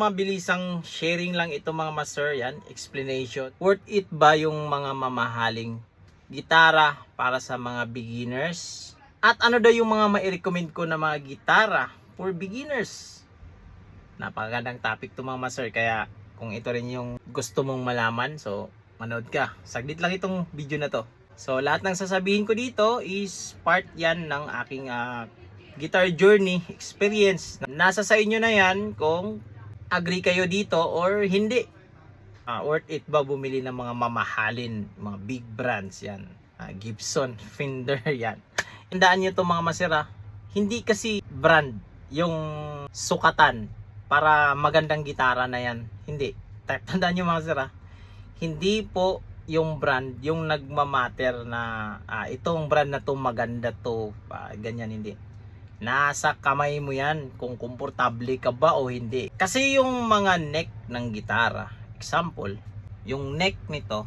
Mabilisang sharing lang ito mga master, yan, explanation. Worth it ba yung mga mamahaling gitara para sa mga beginners? At ano daw yung mga mai-recommend ko na mga gitara for beginners? Napakagandang topic to mga master, kaya kung ito rin yung gusto mong malaman, so manood ka. Saglit lang itong video na to. So lahat ng sasabihin ko dito is part yan ng aking guitar journey experience. Nasa sa inyo na yan kung agree kayo dito or hindi. Worth it ba bumili ng mga mamahalin, mga big brands yan? Gibson, Fender yan. Tandaan nyo to mga masira, hindi kasi brand yung sukatan para magandang gitara na yan. Hindi. Tandaan nyo mga masira, hindi po yung brand yung nagmamatter na itong brand na to maganda to, ganyan, hindi. Nasa kamay mo yan kung komportable ka ba o hindi. Kasi yung mga neck ng gitara, example, yung neck nito,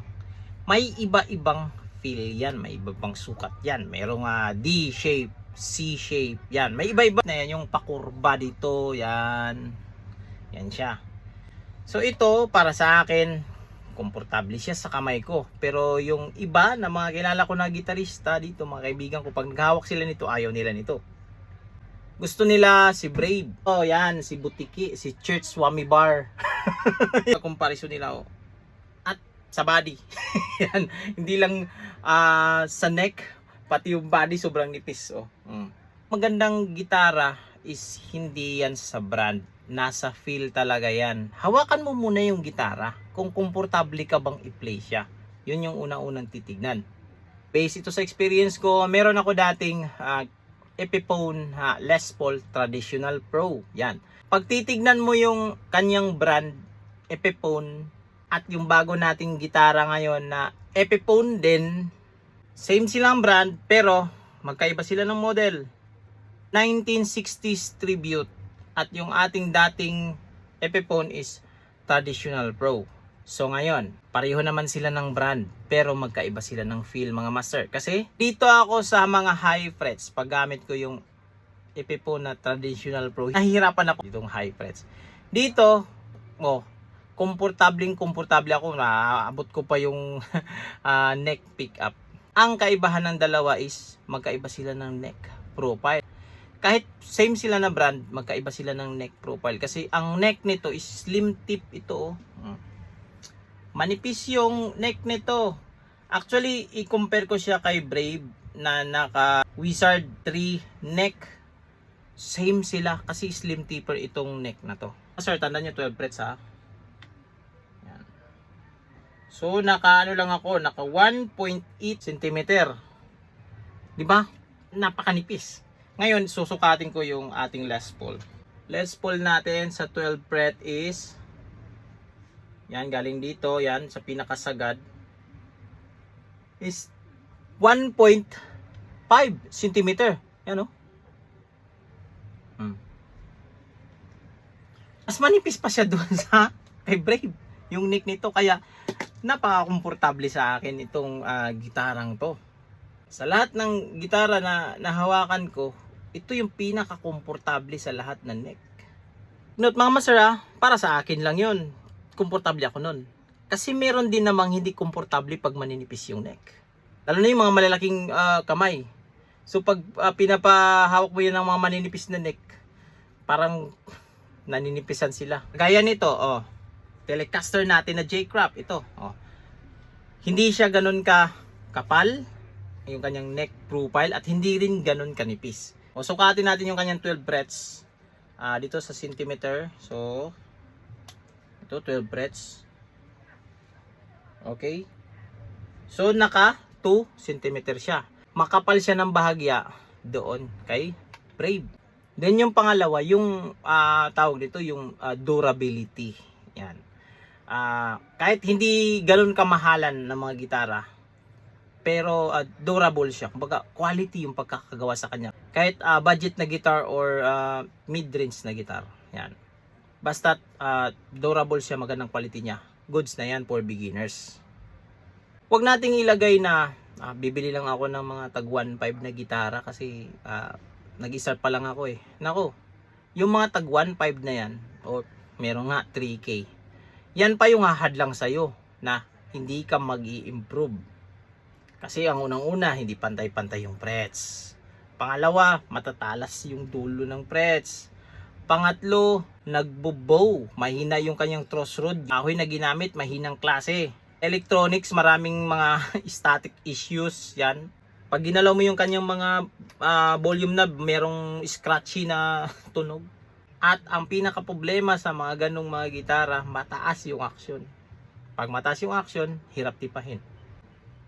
may iba-ibang feel yan, may iba-ibang sukat yan. Merong D shape, C shape, yan. May iba-iba na yan, yung pakurba dito, yan. Yan siya. So ito, para sa akin, komportable siya sa kamay ko. Pero yung iba na mga kilala ko na gitarista dito, mga kaibigan ko, pag naghawak sila nito, ayaw nila nito. Gusto nila si Brave. Oh, yan, si Butiki, si Church Swami Bar. Comparison nila, oh. At sa body. Yan, hindi lang sa neck, pati yung body sobrang nipis, oh. Magandang gitara is hindi yan sa brand. Nasa feel talaga yan. Hawakan mo muna yung gitara kung komportable ka bang i-play siya. Yun yung unang-unang titignan. Based ito sa experience ko, meron ako dating Epiphone Les Paul Traditional Pro. Yan. Pag titignan mo yung kanyang brand Epiphone at yung bago nating gitara ngayon na Epiphone din, same silang brand pero magkaiba sila ng model. 1960s Tribute at yung ating dating Epiphone is Traditional Pro. So ngayon, pareho naman sila ng brand pero magkaiba sila ng feel mga master. Kasi dito ako sa mga high frets, pag gamit ko yung Epiphone na Traditional Pro, nahihirapan ako ditong high frets. Dito, komportable ako, naabot ko pa yung neck pickup. Ang kaibahan ng dalawa is magkaiba sila ng neck profile. Kahit same sila na brand, magkaiba sila ng neck profile. Kasi ang neck nito is slim tip ito, manipis yung neck nito. Actually, i-compare ko siya kay Brave na naka Wizard 3 neck. Same sila kasi slim tipper itong neck na to. Sir, tandaan nyo 12 frets ha. Yan. So, naka 1.8 cm. Diba? Napakanipis. Ngayon, susukatin ko yung ating Les Paul. Les Paul natin sa 12 fret is yan, galing dito, yan, sa pinakasagad is 1.5 cm. Yan, Mas manipis pa siya doon sa kay Brave, yung neck nito. Kaya, napaka-komportable sa akin itong gitarang to. Sa lahat ng gitara na nahawakan ko, ito yung pinaka-komportable sa lahat ng neck. Note mga master, para sa akin lang yun. Komportable ako nun. Kasi meron din namang hindi komportable pag maninipis yung neck. Lalo na yung mga malalaking kamay. So pag pinapahawak mo yan ng mga maninipis na neck, parang naninipisan sila. Gaya nito, Telecaster natin na J-Craft, ito. Hindi siya ganun kapal, yung kanyang neck profile, at hindi rin ganun kanipis. Sukatin natin yung kanyang 12 frets dito sa centimeter. So ito 12 frets. Okay. So naka 2 cm siya. Makapal siya ng bahagya doon kay Brave. Then yung pangalawa, yung tawag dito yung durability. Yan. Kahit hindi ganoon kamahalan ng mga gitara, pero durable siya. Kumbaga quality yung pagkakagawa sa kanya. Kahit budget na guitar or mid-range na guitar. Yan. Basta durable siya, magandang quality niya. Goods na yan for beginners. Huwag nating ilagay na bibili lang ako ng mga tag 1.5 na gitara kasi nag-start pa lang ako eh. Nako, yung mga tag 1.5 na yan, o meron nga 3K. Yan pa yung hahadlang sa'yo na hindi ka mag-i-improve. Kasi ang unang-una, hindi pantay-pantay yung frets. Pangalawa, matatalas yung dulo ng frets. Pangatlo, nagbo-bow. Mahina yung kanyang truss rod. Kahoy na ginamit, mahinang klase. Electronics, maraming mga static issues. Yan. Pag ginalaw mo yung kanyang mga volume knob, merong scratchy na tunog. At ang pinaka problema sa mga ganong mga gitara, mataas yung action. Pag mataas yung action, hirap tipahin.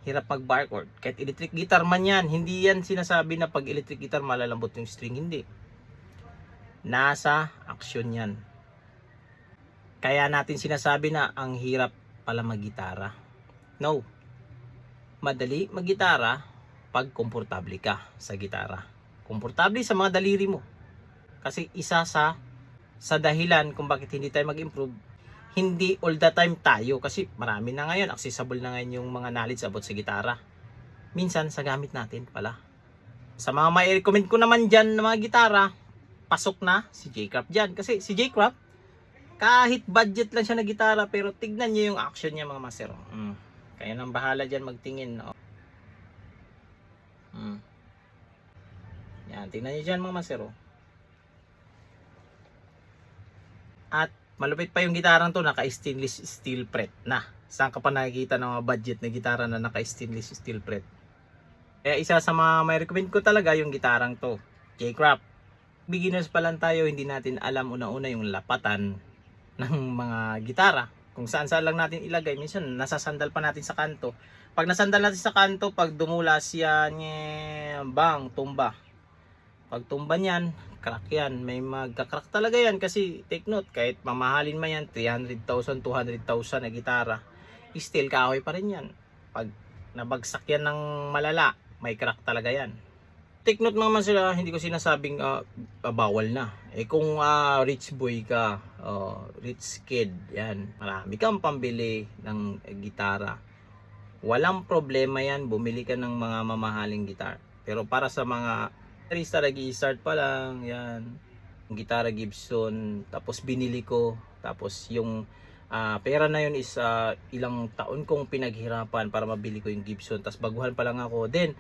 Hirap mag bar chord. Kahit electric guitar man yan, hindi yan sinasabi na pag electric guitar malalambot yung string. Hindi. Nasa action yan. Kaya natin sinasabi na ang hirap pala mag-gitara. No. Madali mag-gitara pag komportable ka sa gitara. Komportable sa mga daliri mo. Kasi isa sa dahilan kung bakit hindi tayo mag-improve, hindi all the time tayo. Kasi marami na ngayon, accessible na ngayon yung mga knowledge about sa gitara. Minsan sa gamit natin pala. Sa mga may recommend ko naman dyan na mga gitara, pasok na si J-Craft dyan. Kasi si J-Craft, kahit budget lang siya na gitara, pero tignan nyo yung action niya mga master. Kaya nang bahala dyan magtingin. Yan, tignan nyo dyan mga master. At malupit pa yung gitarang to, naka-stainless steel fret na. Saan ka pa nakikita ng mga budget na gitara na naka-stainless steel fret? Kaya isa sa mga may recommend ko talaga yung gitarang to, J-Craft. Beginners pa lang tayo, hindi natin alam una-una yung lapatan ng mga gitara. Kung saan-saan lang natin ilagay. Minsan nasasandal pa natin sa kanto. Pag nasandal natin sa kanto, pag dumula siya, bang, tumba. Pag tumba niyan, crack yan. May magka-crack talaga yan kasi take note, kahit mamahalin man yan, 300,000, 200,000 na gitara, still kahoy pa rin yan. Pag nabagsak yan ng malala, may crack talaga yan. Take note naman sila, hindi ko sinasabing bawal na. Kung rich boy ka, rich kid, yan, marami kang pambili ng gitara. Walang problema yan, bumili ka ng mga mamahaling gitar. Pero para sa mga guitarista nag-i-start pa lang, yan, gitara Gibson, tapos binili ko, tapos yung pera na yun is ilang taon kong pinaghirapan para mabili ko yung Gibson, tapos baguhan pa lang ako, then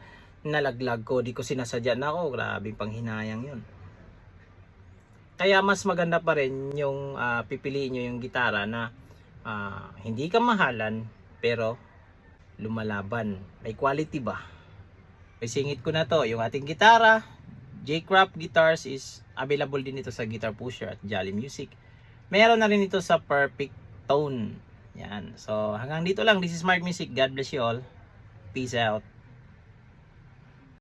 nalaglag ko, di ko sinasadya na ako, grabing panghinayang yun. Kaya mas maganda pa rin yung pipiliin nyo yung gitara na hindi ka mahalan, pero lumalaban, may quality ba? Isingit ko na to, yung ating gitara J-Craft Guitars is available din ito sa Guitar Pusher at Jolly Music. Meron na rin ito sa Perfect Tone. Yan. So hanggang dito lang. This is Mark Music. God bless you all. Peace out.